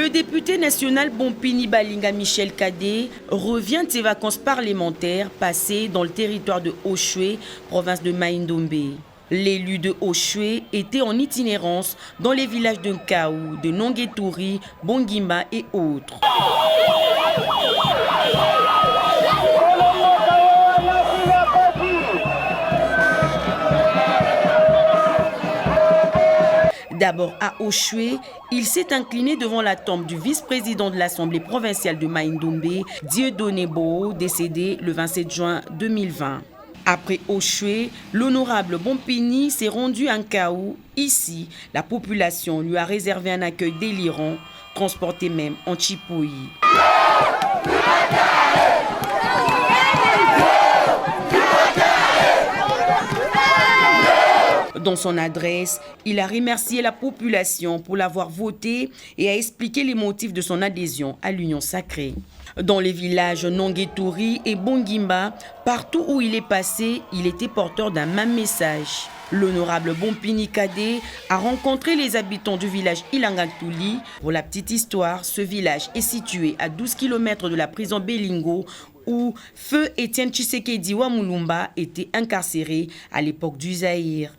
Le député national Bompini Balinga Michel Kadé revient de ses vacances parlementaires passées dans le territoire de Oshwe, province de Mai-Ndombe. L'élu de Oshwe était en itinérance dans les villages de Nkaou, de Nonguetouri, Bongimba et autres. D'abord à Oshwe, il s'est incliné devant la tombe du vice-président de l'Assemblée provinciale de Mai-Ndombe, Dieudonné Bo, décédé le 27 juin 2020. Après Oshwe, l'honorable Bompini s'est rendu à Nkaou. Ici, la population lui a réservé un accueil délirant, transporté même en chipouille. Dans son adresse, il a remercié la population pour l'avoir voté et a expliqué les motifs de son adhésion à l'Union sacrée. Dans les villages Nonguetouri et Bongimba, partout où il est passé, il était porteur d'un même message. L'honorable Bompini Kadé a rencontré les habitants du village Ilangatuli. Pour la petite histoire, ce village est situé à 12 km de la prison Belingo où Feu Étienne Tshisekedi Wamulumba était incarcéré à l'époque du Zaïre.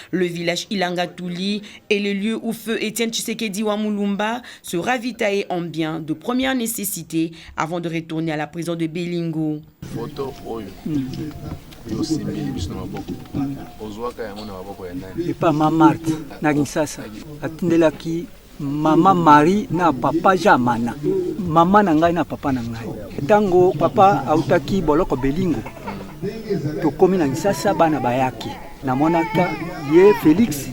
Le village Ilangatuli est le lieu où Feu Étienne Tshisekedi Wamulumba se ravitaillait en biens de première nécessité avant de retourner à la prison de Belingo. Mama Marie na papa Jamana. Mama na ngai na papa na ngai. Tango papa autaki boloko Belingo. Tokomi na Kisasa bana bayaki. Namonaka ye Félix,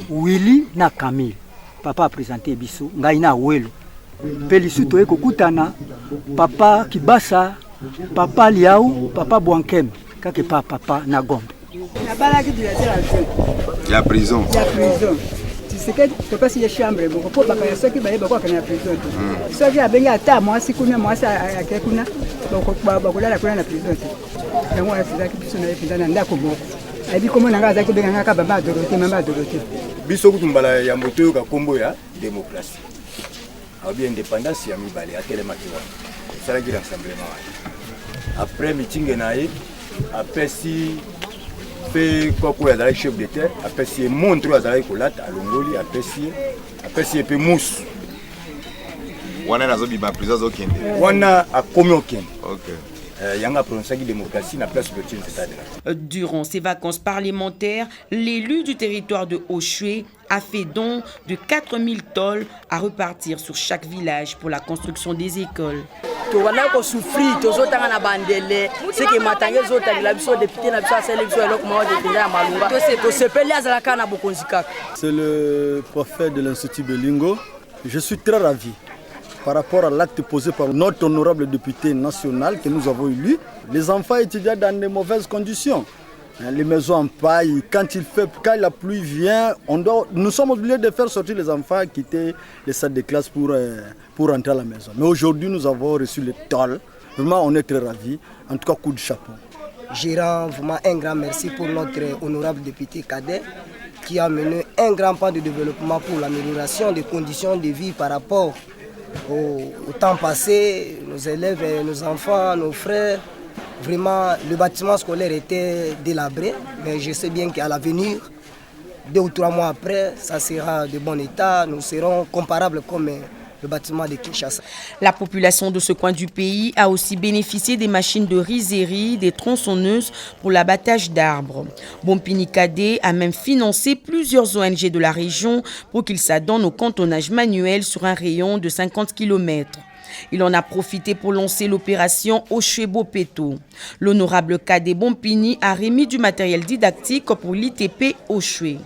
Willy na Camille. Papa a présenté biso ngai na Welo. Pelisu toye kokutana papa Kibasa, papa Liao, papa Bwankem, kake papa na Gombe. La balaki de la prison. La prison. C'est que tu peux passer les chambres, beaucoup de personnes qui vont à la prison. Ceux qui avaient à moi, si kuna moi ça à quelqu'un, donc bakula la prison. Et moi c'est ça qui sont dans la ndako moko. Et puis comment nanga zaki benga ka baba Dorothée, maman Dorothée. Biso kutumbala ya moto ka kombo ya démocratie. A bien indépendance ya mibale ya telemakiwa. Ça la rassemblement. Après meeting naïe, après si fait quoi ya chef d'État, après si montre à kolata à Longoli, après si pe mousse. Wana nazo biba prison zo kende. Wana a komi okende. OK. Durant ses vacances parlementaires, l'élu du territoire de Oshwe a fait don de 4000 tôles à repartir sur chaque village pour la construction des écoles. C'est le prophète de l'Institut Belingo. Je suis très ravi par rapport à l'acte posé par notre honorable député national que nous avons élu. Les enfants étudient dans de mauvaises conditions. Les maisons en paille, quand la pluie vient, nous sommes obligés de faire sortir les enfants, quitter les salles de classe pour rentrer à la maison. Mais aujourd'hui, nous avons reçu les tôles. Vraiment, on est très ravis. En tout cas, coup de chapeau. Je rends vraiment un grand merci pour notre honorable député Kadé qui a mené un grand pas de développement pour l'amélioration des conditions de vie par rapport au temps passé, nos élèves, nos enfants, nos frères. Vraiment, le bâtiment scolaire était délabré, mais je sais bien qu'à l'avenir, 2 ou 3 mois après, ça sera de bon état. Nous serons comparables comme le bâtiment de Kinshasa. La population de ce coin du pays a aussi bénéficié des machines de rizerie, des tronçonneuses pour l'abattage d'arbres. Bompini Kadé a même financé plusieurs ONG de la région pour qu'ils s'adonnent au cantonnage manuel sur un rayon de 50 km. Il en a profité pour lancer l'opération Oshwebo Peto. L'honorable Kadé Bompini a remis du matériel didactique pour l'ITP Oshwe.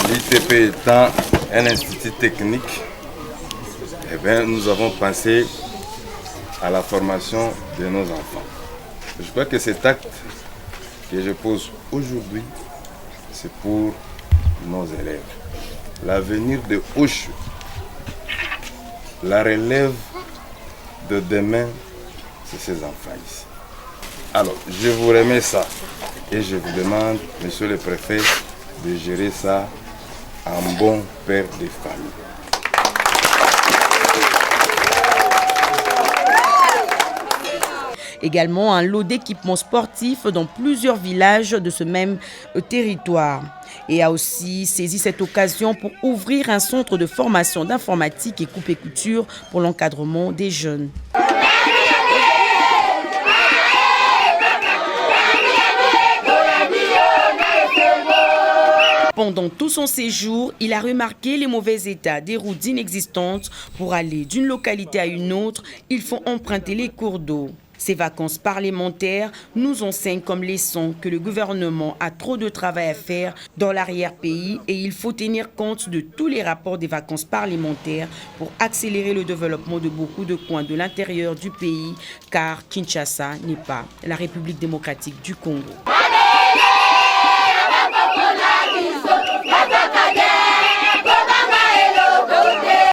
L'ITP étant un institut technique, nous avons pensé à la formation de nos enfants. Je crois que cet acte que je pose aujourd'hui, c'est pour nos élèves. L'avenir de Oshwe, la relève de demain, c'est ces enfants ici. Alors, je vous remets ça et je vous demande, monsieur le préfet, de gérer ça en bon père de famille. Également un lot d'équipements sportifs dans plusieurs villages de ce même territoire. Et a aussi saisi cette occasion pour ouvrir un centre de formation d'informatique et coupe et couture pour l'encadrement des jeunes. Pendant tout son séjour, il a remarqué les mauvais états des routes inexistantes. Pour aller d'une localité à une autre, il faut emprunter les cours d'eau. Ces vacances parlementaires nous enseignent comme leçon que le gouvernement a trop de travail à faire dans l'arrière-pays et il faut tenir compte de tous les rapports des vacances parlementaires pour accélérer le développement de beaucoup de coins de l'intérieur du pays, car Kinshasa n'est pas la République démocratique du Congo.